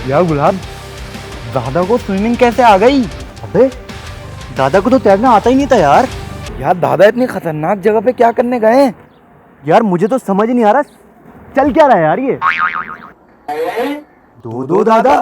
यार गुलाब, दादा को स्विमिंग कैसे आ गई? अबे दादा को तो तैरना आता ही नहीं था यार। यार दादा इतनी खतरनाक जगह पे क्या करने गए? यार मुझे तो समझ ही नहीं आ रहा चल क्या रहा है यार ये। दो दो दादा?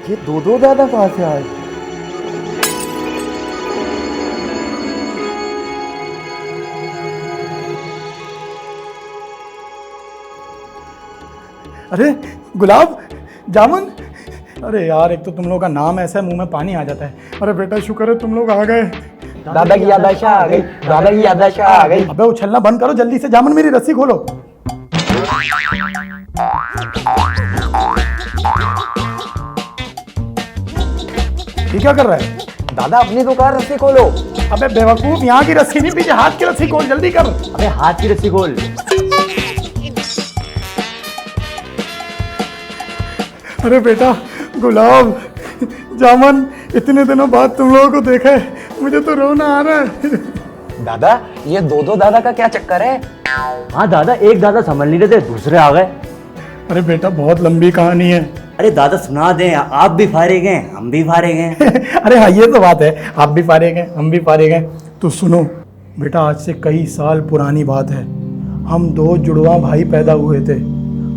ये दो दो दादा कहाँ से आए? अरे गुलाब, जामुन, अरे यार एक तो तुम लोग का नाम ऐसा है मुंह में पानी आ जाता है। अरे बेटा शुक्र है तुम लोग आ गए। दादा की याददाश्त आ गई, दादा की याददाश्त आ गई। अबे उछलना बंद करो जल्दी से, जामुन मेरी रस्सी खोलो। ये क्या कर रहा है? दादा अपनी दुकान रस्सी खोलो। अबे बेवकूफ, यहाँ की रस्सी नहीं, पीछे हाथ की रस्सी खोल, जल्दी कर। अबे हाथ की रस्सी खोल। अरे बेटा गुलाब, जामुन, इतने दिनों बाद तुम लोगों को देखा है, मुझे तो रोना आ रहा है। दादा ये दो दो दादा का क्या चक्कर है? हाँ दादा, एक दादा संभल नहीं रहे थे, दूसरे आ गए। अरे बेटा बहुत लंबी कहानी है। अरे दादा सुना दें, आप भी फारिग हैं हम भी फारिग हैं। अरे हाँ ये तो बात है, आप भी फारिग हैं हम भी फारिग हैं। तो सुनो बेटा, आज से कई साल पुरानी बात है। हम दो जुड़वा भाई पैदा हुए थे,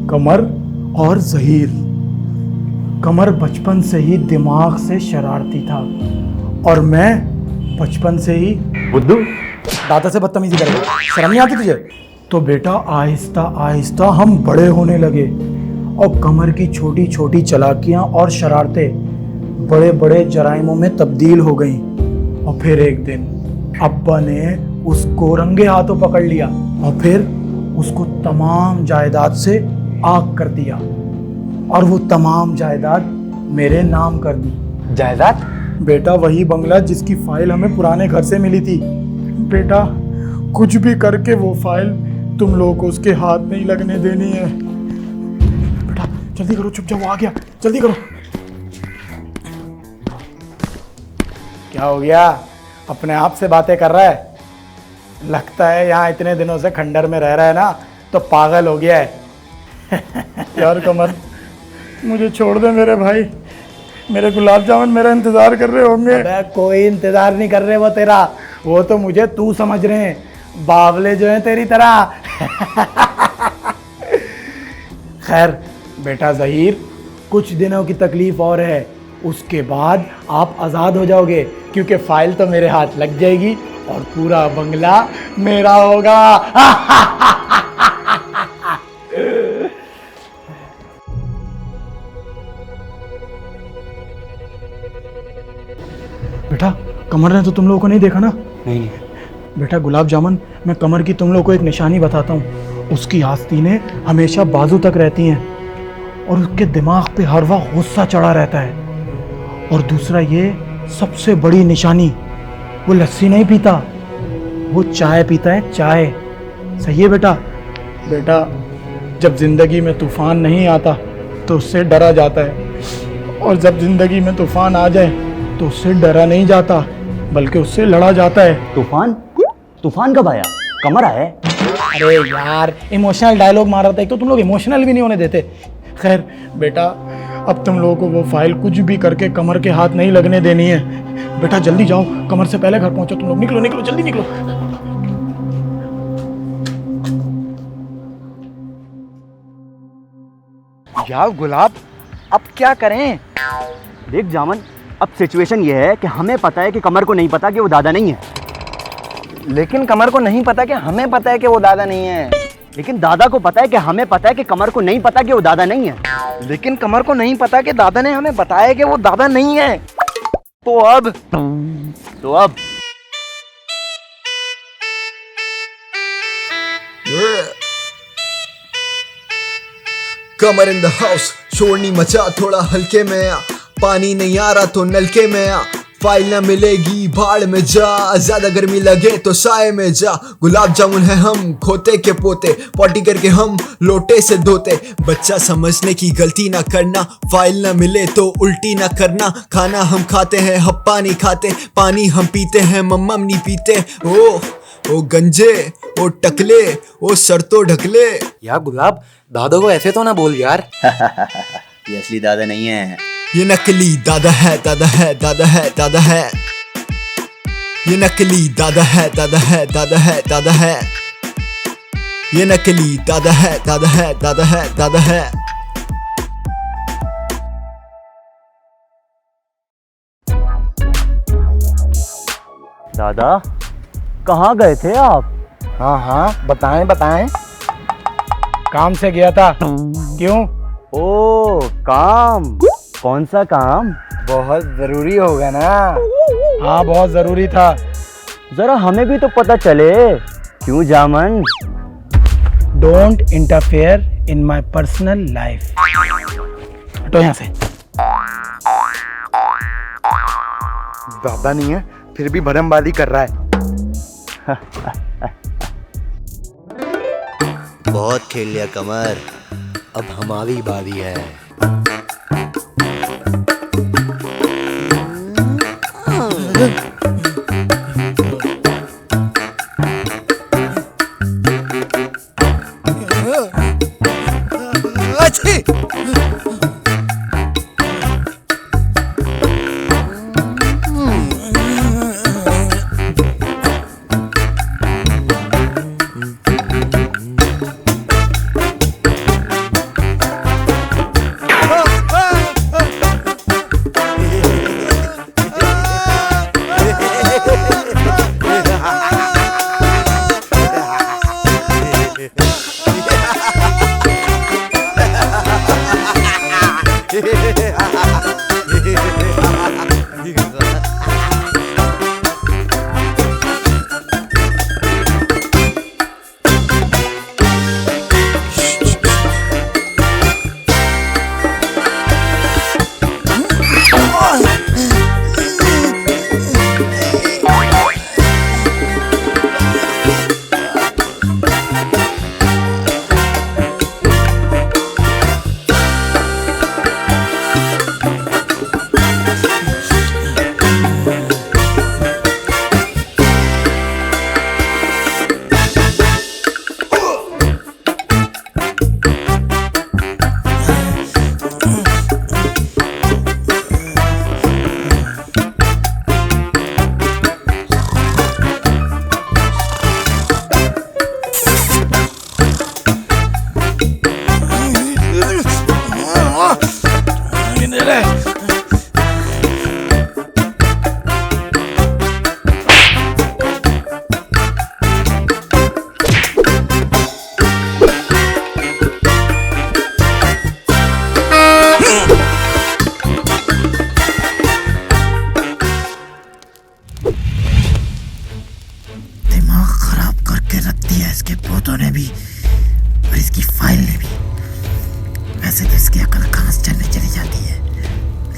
कमर और जहीर। कमर बचपन से ही दिमाग से शरारती था और मैं बचपन से ही बुद्धू। दादा से बदतमीजी करेगा, शर्म नहीं आती तुझे? तो बेटा आहिस्ता आहिस्ता हम बड़े होने लगे और कमर की छोटी छोटी चालाकियां और शरारतें बड़े बड़े जराइमों में तब्दील हो गईं। और फिर एक दिन अब्बा ने उसको रंगे हाथों पकड़ लिया और फिर उसको तमाम जायदाद से आग कर दिया और वो तमाम जायदाद मेरे नाम कर दी। जायदाद? बेटा वही बंगला जिसकी फाइल हमें पुराने घर से मिली थी। बेटा कुछ भी करके वो फाइल तुम लोगों को उसके हाथ नहीं लगने देनी है। बेटा जल्दी करो, चुप जाओ, आ गया, जल्दी करो। क्या हो गया? अपने आप से बातें कर रहा है? लगता है यहाँ इतने दिनों से खंडर में रह रहा है ना, तो पागल हो गया है। यार कमर, मुझे छोड़ दे मेरे भाई, मेरे गुलाब जामुन मेरा इंतजार कर रहे होंगे। अबे कोई इंतजार नहीं कर रहे वो तेरा, वो तो मुझे तू समझ रहे हैं, बावले जो हैं तेरी तरह। खैर बेटा ज़हीर, कुछ दिनों की तकलीफ और है, उसके बाद आप आज़ाद हो जाओगे, क्योंकि फाइल तो मेरे हाथ लग जाएगी और पूरा बंगला मेरा होगा। बेटा कमर ने तो तुम लोगों को नहीं देखा ना? नहीं। बेटा गुलाब जामुन, मैं कमर की तुम लोगों को एक निशानी बताता हूँ। उसकी आस्तीनें हमेशा बाजू तक रहती हैं और उसके दिमाग पे हर वक्त गुस्सा चढ़ा रहता है। और दूसरा ये सबसे बड़ी निशानी, वो लस्सी नहीं पीता, वो चाय पीता है, चाय। सही है बेटा? बेटा जब जिंदगी में तूफान नहीं आता तो उससे डरा जाता है, और जब जिंदगी में तूफान आ जाए तो उससे डरा नहीं जाता बल्कि उससे लड़ा जाता है। तूफान? तूफान कब आया? कमर आया? अरे यार इमोशनल डायलॉग मार रहा था, एक तो तुम लोग इमोशनल भी नहीं होने देते। खैर बेटा, अब तुम लोगों को वो फाइल कुछ भी करके कमर के हाथ नहीं लगने देनी है। बेटा जल्दी जाओ, कमर से पहले घर पहुंचो तुम लोग। निकलो निकलो जल्दी निकलो। यार गुलाब, अब क्या करें? देख जामन, अब सिचुएशन ये है कि हमें पता है कि कमर को नहीं पता कि वो दादा नहीं है, लेकिन कमर को नहीं पता कि हमें पता है कि वो दादा नहीं है। लेकिन दादा को पता है कि हमें पता है कि कमर को नहीं पता कि वो दादा नहीं है, लेकिन कमर को नहीं पता कि दादा ने हमें बताया कि वो दादा नहीं है। तो अब कमर इन द हाउस, शोरनी मचा थोड़ा हल्के में आ, पानी नहीं आ रहा तो नलके में आ, फाइल ना मिलेगी भाड़ में जा, ज्यादा गर्मी लगे तो साए में जा। गुलाब जामुन है हम खोते के पोते, पॉटी करके हम लोटे से धोते। बच्चा समझने की गलती ना करना, फाइल ना मिले तो उल्टी ना करना। खाना हम खाते हैं हप्पा नहीं खाते, पानी हम पीते हैं मम्मा नहीं पीते। ओ गंजे, ओ टकले, ओ सर तो ढकले। यार गुलाब, दादा को ऐसे तो ना बोल यार। ये असली दादा नहीं है। ये नकली दादा है, दादा है, दादा है, दादा है। ये नकली दादा है, दादा है, दादा है, दादा है। ये नकली दादा है, दादा है, दादा है, दादा है। दादा कहाँ गए थे आप? हाँ हाँ, बताएं बताएं। काम से गया था। क्यों? ओ काम, कौन सा काम? बहुत जरूरी होगा ना। हाँ बहुत जरूरी था। जरा हमें भी तो पता चले। क्यों जामन? Don't interfere in my personal life. हटो यहाँ से। दादा नहीं है फिर भी भरमबाजी कर रहा है। बहुत खेल लिया कमर, अब हमारी बारी है। अच्छी इसके पोतों ने भी और इसकी फाइल ने भी। वैसे तो इसकी अकल कहाँ से चलने चली जाती है,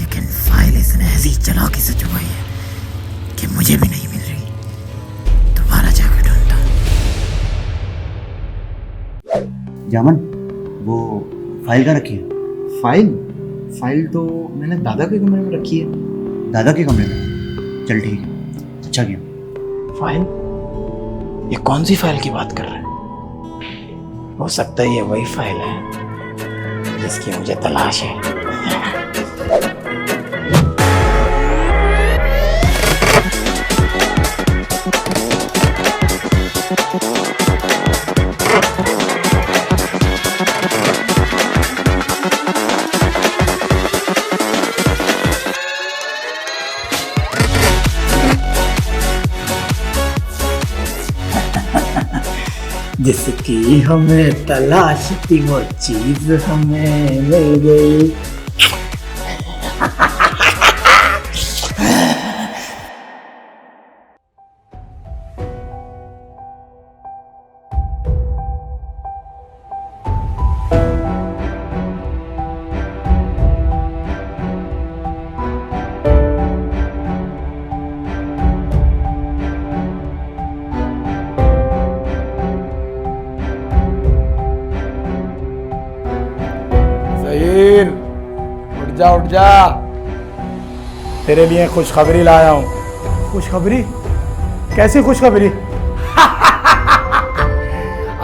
लेकिन फाइल इसने ऐसी चालाकी से छुपाई है कि मुझे भी नहीं मिल रही। दोबारा जाकर ढूंढता हूँ। जामन, वो फाइल कहाँ रखी है? फाइल तो मैंने दादा के कमरे में रखी है। दादा के कमरे में? चल ठीक है, अच्छा किया। फाइल? ये कौन सी फाइल की बात कर रहे हैं? हो सकता है ये वही फाइल है जिसकी मुझे तलाश है। जिसकी हमें तलाश थी वो चीज हमें मिल गई। उठ जा, तेरे लिए खुशखबरी लाया हूँ। खुशखबरी? कैसी खुशखबरी?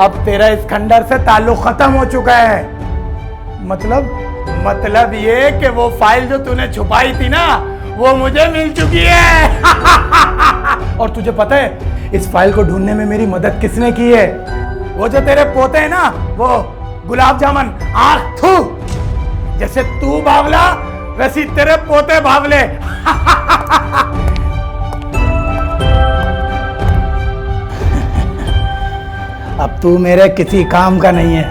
अब तेरा इस खंडर से ताल्लुक खत्म हो चुका है। मतलब मतलब ये कि वो फाइल जो तूने छुपाई थी ना, वो मुझे मिल चुकी है। और तुझे पता है इस फाइल को ढूंढने में मेरी मदद किसने की है? वो जो तेरे पोते हैं ना, वो गुलाब जामुन आँख थू। जैसे तू बावला वैसी तेरे पोते बावले। अब तू मेरे किसी काम का नहीं है।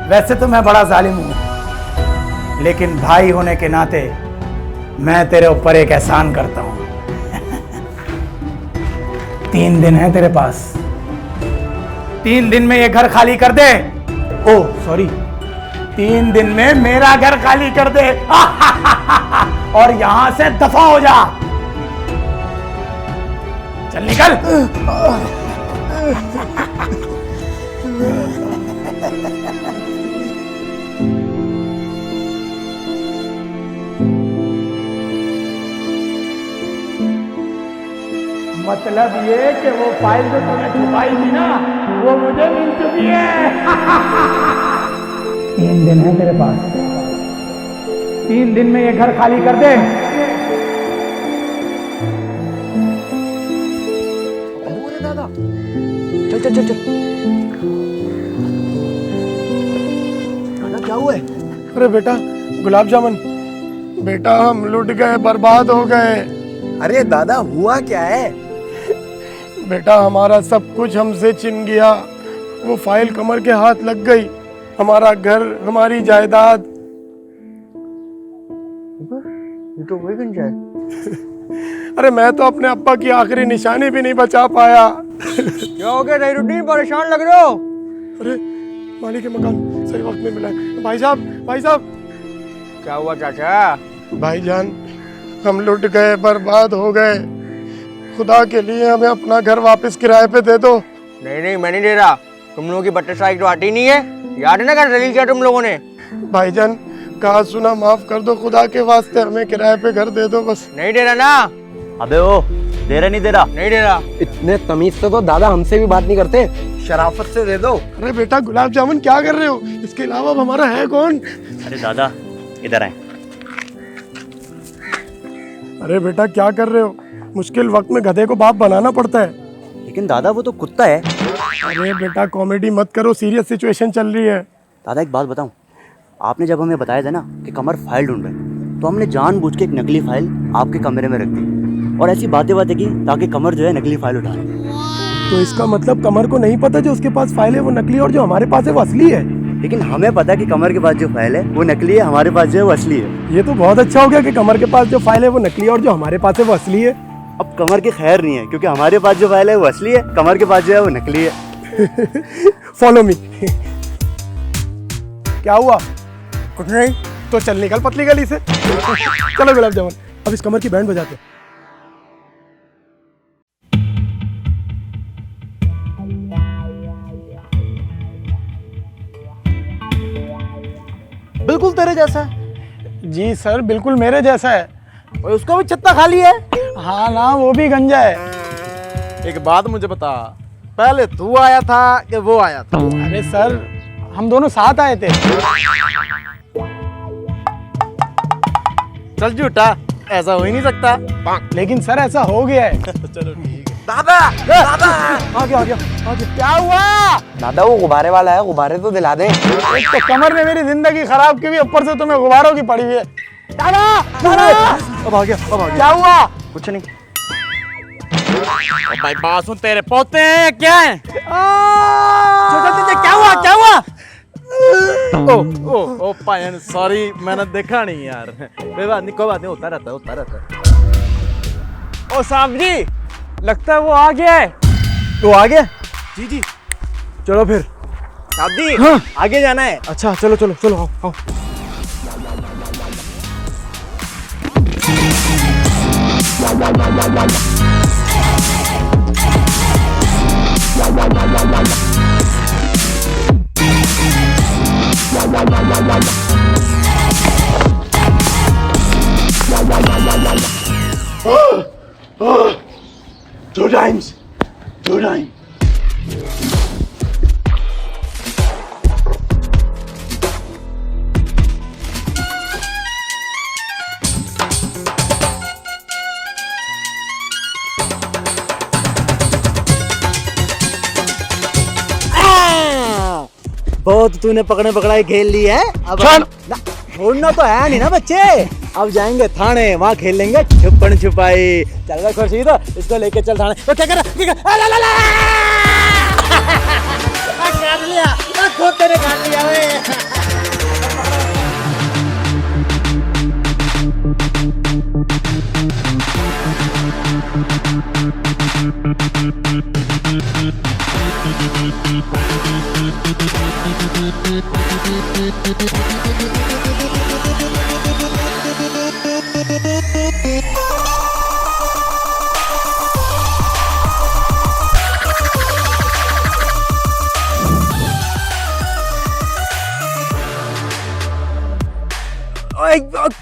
वैसे तो मैं बड़ा जालिम हूं, लेकिन भाई होने के नाते मैं तेरे ऊपर एक एहसान करता हूं। 3 दिन है तेरे पास, 3 दिन में ये घर खाली कर दे। ओ सॉरी, 3 दिन में मेरा घर खाली कर दे। और यहां से दफा हो जा। चल निकल। मतलब ये कि वो फाइल जो तूने छुपाई थी ना, वो मुझे मिल चुकी है। 3 दिन है तेरे पास, 3 दिन में ये घर खाली कर दे। दादा चल चल चल चल। दादा क्या हुआ है? अरे बेटा गुलाब जामुन, बेटा हम लुट गए, बर्बाद हो गए। अरे दादा हुआ क्या है? बेटा हमारा सब कुछ हमसे छिन गया। वो फाइल कमर के हाथ लग गई। हमारा घर, हमारी जायदाद। ये तो वही गंजा है। अरे मैं तो अपने अब्बा की आखिरी निशानी भी नहीं बचा पाया। क्या हो गया नईरुद्दीन, परेशान लग रहे हो? अरे मालिक के मकान सही वक्त में मिला है। भाई साहब, भाई साहब। क्या हुआ चाचा? भाईजान हम लुट गए, बर्बाद हो गए। खुदा के लिए हमें अपना घर वापस किराए पे दे दो। नहीं नहीं मैं नहीं दे रहा। तुम लोगों की बट्टे साइक तो आती नहीं है। याद है ना कर दलील किया तुम लोगों ने? भाईजान कहा सुना माफ कर दो, खुदा के वास्ते हमें किराए पे घर दे दो बस। नहीं दे रहा ना? अबे ओ दे रहा नहीं दे रहा? नहीं दे रहा। इतने तमीज से तो दादा हमसे भी बात नहीं करते, शराफत से दे दो। अरे बेटा गुलाब जामुन क्या कर रहे हो? इसके अलावा अब हमारा है कौन? अरे दादा इधर आए। अरे बेटा क्या कर रहे हो? मुश्किल वक्त में गधे को बाप बनाना पड़ता है। लेकिन दादा वो तो कुत्ता है। अरे बेटा कॉमेडी मत करो, सीरियस सिचुएशन चल रही है। दादा एक बात बताऊं, आपने जब हमें बताया था ना कि कमर फाइल ढूंढ रहे हैं, तो हमने जानबूझ के एक नकली फाइल आपके कमरे में रख दी और ऐसी बातें की ताकि कमर जो है नकली फाइल उठा ले। तो इसका मतलब कमर को नहीं पता जो उसके पास फाइल है वो नकली और जो हमारे पास है वो असली है। लेकिन हमें पता है कि कमर के पास जो फाइल है वो नकली है, हमारे पास जो है वो असली है। ये तो बहुत अच्छा हो गया कि कमर के पास जो फाइल है वो नकली है और जो हमारे पास है वो असली है। अब कमर की खैर नहीं है क्योंकि हमारे पास जो फाइल है वो असली है, कमर के पास जो है वो नकली है। Follow me. क्या हुआ? कुछ नहीं। तो चल निकल पतली गली से। चलो गुलाब जामुन अब इस कमर की बैंड बजाते हैं। बिल्कुल तेरे जैसा है। जी सर बिल्कुल मेरे जैसा है। और उसका भी छत्ता खाली है। हाँ ना, वो भी गंजा है। एक बात मुझे बता, पहले तू आया था कि वो आया था? अरे सर हम दोनों साथ आए थे। चल झूठा, ऐसा हो ही नहीं सकता। लेकिन सर ऐसा हो गया है। चलो ठीक है। दादा दादा आ गया आ गया आ गया। क्या हुआ? दादा वो गुब्बारे वाला है, गुब्बारे तो दिला दे। एक तो कमर ने मेरी जिंदगी खराब की हुई, ऊपर से तुम्हें गुब्बारों की पड़ी हुई है। दादा दादा अब आ गया अब आ गया। क्या हुआ? कुछ नहीं। भाई बात सुन, तेरे पोते हैं क्या है? क्या हुआ क्या हुआ? ओ पायन सॉरी, मैंने देखा नहीं यार। कोई बात नहीं, होता रहता है। ओ साहब जी लगता है वो आ गया है। तो आ गया? जी जी। चलो फिर। शादी हाँ। आगे जाना है। अच्छा चलो चलो चलो आओ आओ। Two times. बहुत तूने पकड़े पकड़ाई खेल ली है, अब ना, छोड़ना तो है नहीं ना बच्चे। अब जाएंगे थाने, वहाँ खेल लेंगे छुपन छुपाई। चल रहा खुर्शीद, इसको लेके चल थाने। तो क्या कर काट लिया, खुद तेरे काट लिया वे।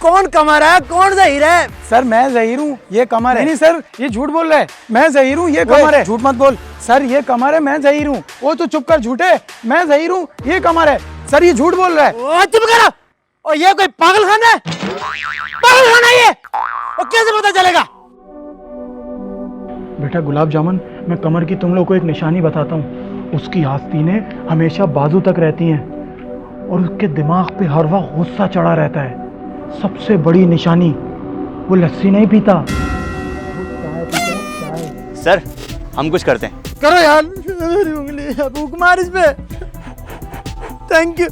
कौन कमर है, कौन ज़हीर है? सर मैं ज़हीर हूँ, ये कमर है। नहीं सर, ये झूठ बोल रहा है। मैं ज़हीर हूँ, ये कमर है। झूठ मत बोल सर, ये कमर है, मैं ज़हीर हूँ। वो तो चुप कर झूठे, मैं ज़हीर हूँ, ये कमर है। सर ये झूठ बोल रहा है। ओ चुप करो। और ये कोई पागल खाना है? पागल खाना है ये? और कैसे पता चलेगा? बेटा गुलाब जामुन, मैं कमर की तुम लोग को एक निशानी बताता हूँ। उसकी आस्तीनें हमेशा बाजू तक रहती हैं और उसके दिमाग पे हर वक्त गुस्सा चढ़ा रहता है। सबसे बड़ी निशानी, वो लस्सी नहीं पीता। सर हम कुछ करते हैं। करो यार, मेरी उंगली है, भूख मार इस पे। Thank you.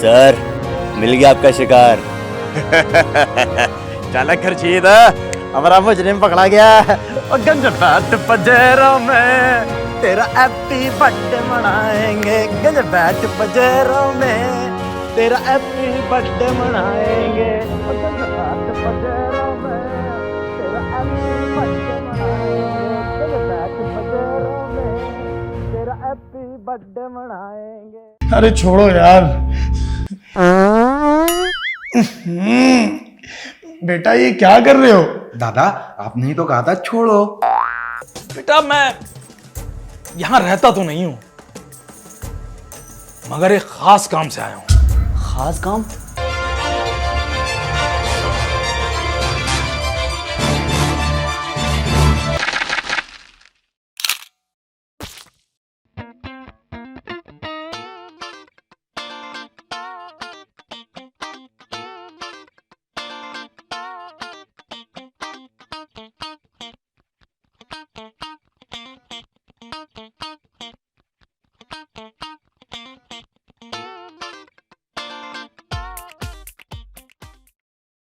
सर मिल गया आपका शिकार। चल खुर्शीद, हमारा मुजरिम पकड़ा गया। और गंजफैट पजेरों में तेरा हैप्पी बर्थडे मनाएंगे। गंजफैट पजेरों में तेरा हैप्पी बर्थडे मनाएंगे। और गंजफैट पजेरों में तेरा हैप्पी बर्थडे मनाएंगे। गंजफैट पजेरों में तेरा हैप्पी बर्थडे मनाएंगे। अरे छोड़ो यार। बेटा ये क्या कर रहे हो? दादा आपने ही तो कहा था छोड़ो। बेटा मैं यहाँ रहता तो नहीं हूँ, मगर एक खास काम से आया हूँ। खास काम?